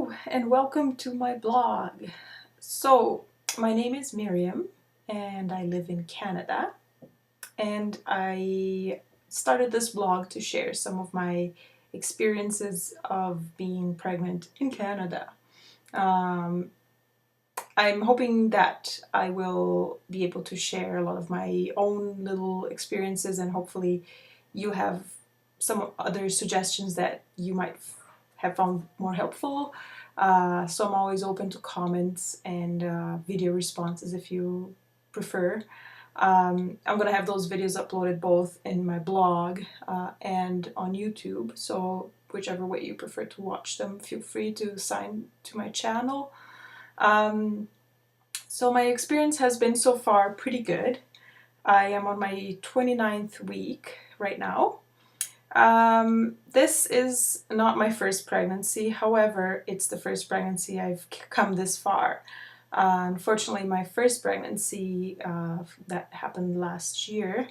Hello and welcome to my blog. So, my name is Miriam and I live in Canada, and I started this blog to share some of my experiences of being pregnant in Canada. Um, I'm hoping that I will be able to share a lot of my own little experiences, and hopefully you have some other suggestions that you might have found more helpful. So I'm always open to comments and video responses if you prefer. I'm gonna have those videos uploaded both in my blog and on YouTube, so whichever way you prefer to watch them, feel free to sign to my channel. So my experience has been so far pretty good. I am on my 29th week right now. This is not my first pregnancy, however, it's the first pregnancy I've come this far. Unfortunately, my first pregnancy that happened last year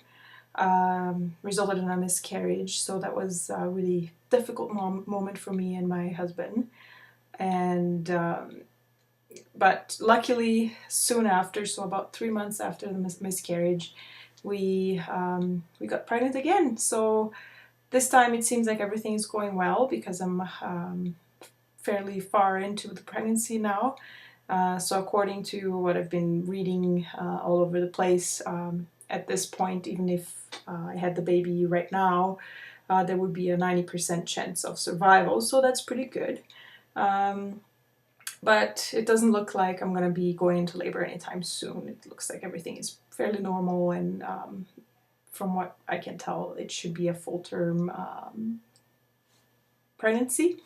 resulted in a miscarriage, so that was a really difficult moment for me and my husband. And but luckily, soon after, so about 3 months after the miscarriage, we got pregnant again. So this time it seems like everything is going well because I'm fairly far into the pregnancy now. So according to what I've been reading all over the place, at this point, even if I had the baby right now, there would be a 90% chance of survival, so that's pretty good. But it doesn't look like I'm going to be going into labor anytime soon. It looks like everything is fairly normal, and from what I can tell, it should be a full-term pregnancy.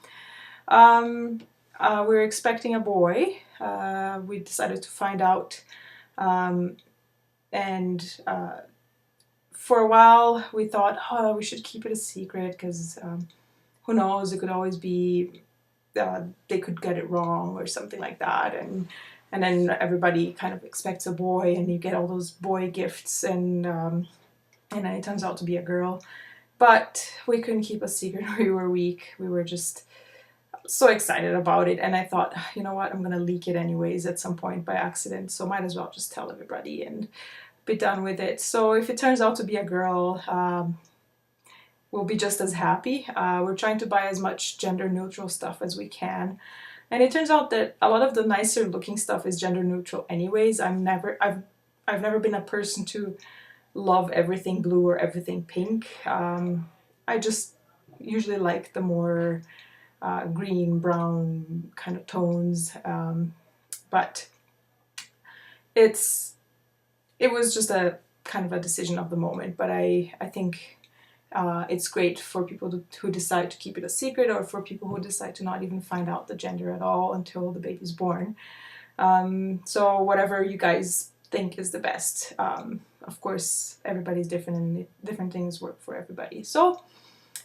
We're expecting a boy. We decided to find out, and for a while we thought, oh, we should keep it a secret because who knows, it could always be they could get it wrong or something like that, and then everybody kind of expects a boy, and you get all those boy gifts, and then it turns out to be a girl. But we couldn't keep a secret. We were weak. We were just so excited about it, and I thought, you know what, I'm gonna leak it anyways at some point by accident, so might as well just tell everybody and be done with it. So if it turns out to be a girl, we'll be just as happy. We're trying to buy as much gender neutral stuff as we can, and it turns out that a lot of the nicer looking stuff is gender neutral anyways. I've never been a person to love everything blue or everything pink. I just usually like the more green, brown kind of tones, but it was just a kind of a decision of the moment. But I think it's great for people who decide to keep it a secret, or for people who decide to not even find out the gender at all until the baby's born. So whatever you guys think is the best. Of course, everybody's different, and different things work for everybody. So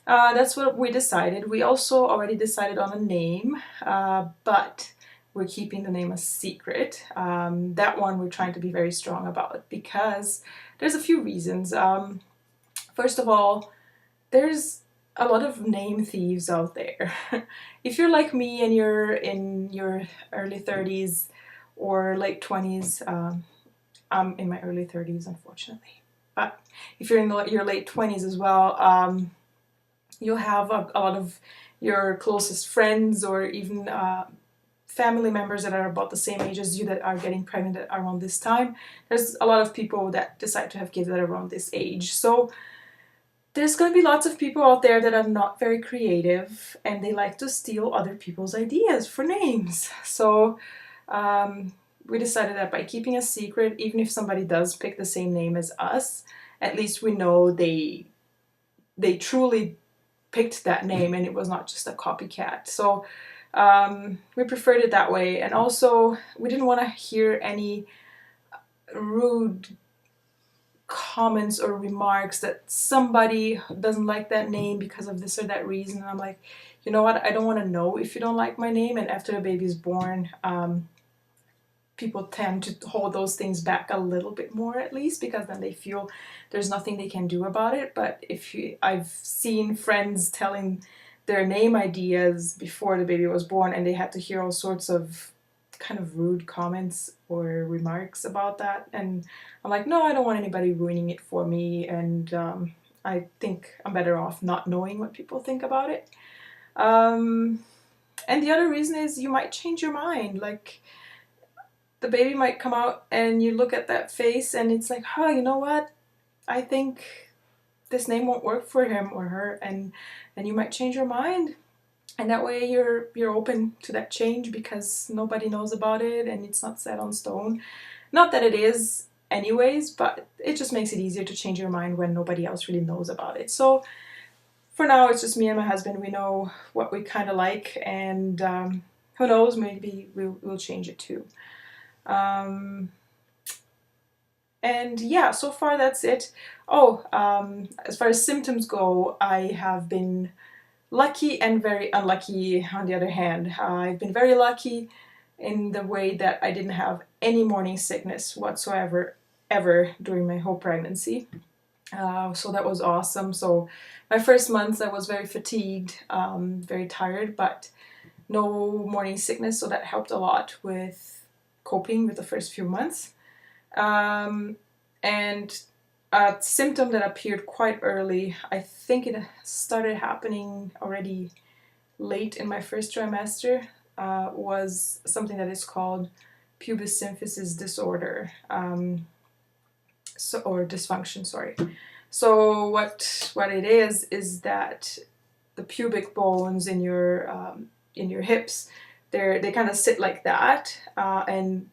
that's what we decided. We also already decided on a name, but we're keeping the name a secret. That one we're trying to be very strong about because there's a few reasons. First of all, there's a lot of name thieves out there. If you're like me and you're in your early 30s or late 20s, I'm in my early 30s, unfortunately. But if you're in your late 20s as well, you'll have a lot of your closest friends, or even family members that are about the same age as you that are getting pregnant around this time. There's a lot of people that decide to have kids at around this age. So there's going to be lots of people out there that are not very creative, and they like to steal other people's ideas for names. So we decided that by keeping a secret, even if somebody does pick the same name as us, at least we know they truly picked that name and it was not just a copycat. So we preferred it that way, and also we didn't want to hear any rude comments or remarks that somebody doesn't like that name because of this or that reason. And I'm like, you know what, I don't want to know if you don't like my name. And after the baby's born, people tend to hold those things back a little bit more, at least, because then they feel there's nothing they can do about it. But I've seen friends telling their name ideas before the baby was born, and they had to hear all sorts of kind of rude comments or remarks about that. And I'm like, no, I don't want anybody ruining it for me, and I think I'm better off not knowing what people think about it. And the other reason is you might change your mind. Like, the baby might come out and you look at that face and it's like, huh, you know what? I think this name won't work for him or her, and you might change your mind. And that way you're open to that change because nobody knows about it and it's not set on stone. Not that it is anyways, but it just makes it easier to change your mind when nobody else really knows about it. So for now, it's just me and my husband. We know what we kind of like, and who knows, maybe we'll change it too. And yeah, so far that's it. Oh, as far as symptoms go, I have been lucky and very unlucky on the other hand. I've been very lucky in the way that I didn't have any morning sickness whatsoever, ever during my whole pregnancy. So that was awesome. So my first months I was very fatigued, very tired, but no morning sickness, so that helped a lot with coping with the first few months. And a symptom that appeared quite early, I think it started happening already late in my first trimester, was something that is called pubis symphysis disorder, or dysfunction, sorry. So what it is that the pubic bones in your hips, they kind of sit like that, and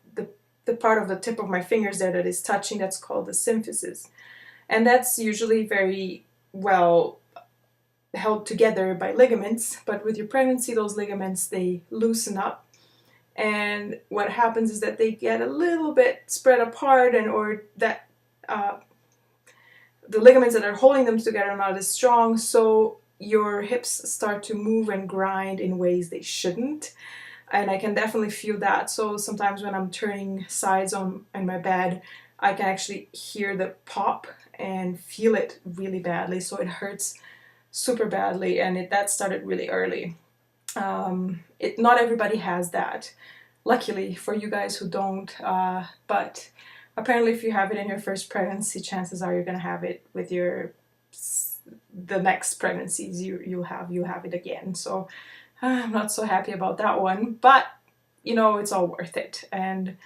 the part of the tip of my fingers there that is touching, that's called the symphysis. And that's usually very well held together by ligaments, but with your pregnancy, those ligaments, they loosen up. And what happens is that they get a little bit spread apart, and or that the ligaments that are holding them together are not as strong, so your hips start to move and grind in ways they shouldn't. And I can definitely feel that. So sometimes when I'm turning sides in my bed, I can actually hear the pop and feel it really badly. So it hurts super badly, and that started really early. Not everybody has that. Luckily for you guys who don't, but apparently if you have it in your first pregnancy, chances are you're gonna have it with the next pregnancies you have it again. So I'm not so happy about that one, but you know, it's all worth it. And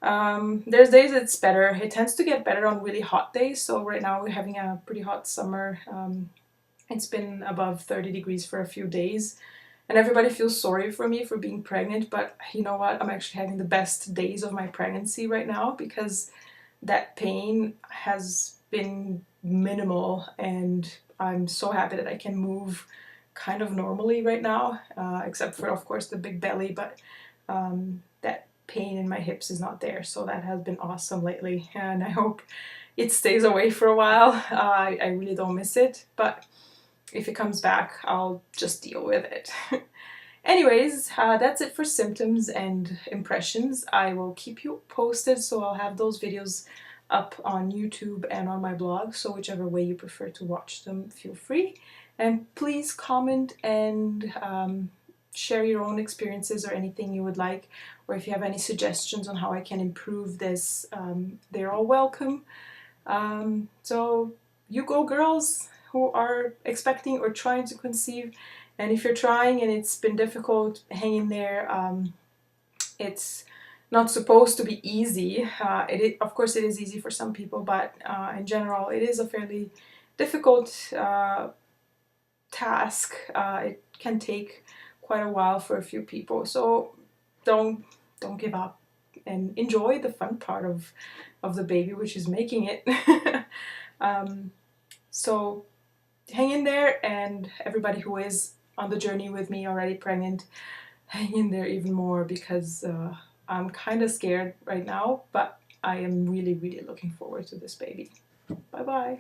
there's days it's better. It tends to get better on really hot days. So right now we're having a pretty hot summer. It's been above 30 degrees for a few days, and everybody feels sorry for me for being pregnant, but you know what? I'm actually having the best days of my pregnancy right now because that pain has been minimal, and I'm so happy that I can move kind of normally right now, except for of course the big belly, but that pain in my hips is not there, so that has been awesome lately, and I hope it stays away for a while. I really don't miss it, but if it comes back, I'll just deal with it. Anyways, that's it for symptoms and impressions. I will keep you posted, so I'll have those videos up on YouTube and on my blog, so whichever way you prefer to watch them, feel free. And please comment and share your own experiences or anything you would like, or if you have any suggestions on how I can improve this, they're all welcome. So you go, girls who are expecting or trying to conceive. And if you're trying and it's been difficult, hang in there. It's not supposed to be easy. Of course it is easy for some people, but in general it is a fairly difficult task. It can take quite a while for a few people, so don't give up and enjoy the fun part of the baby, which is making it. So hang in there, and everybody who is on the journey with me already pregnant, hang in there even more, because I'm kind of scared right now, but I am really, really looking forward to this baby. Bye bye.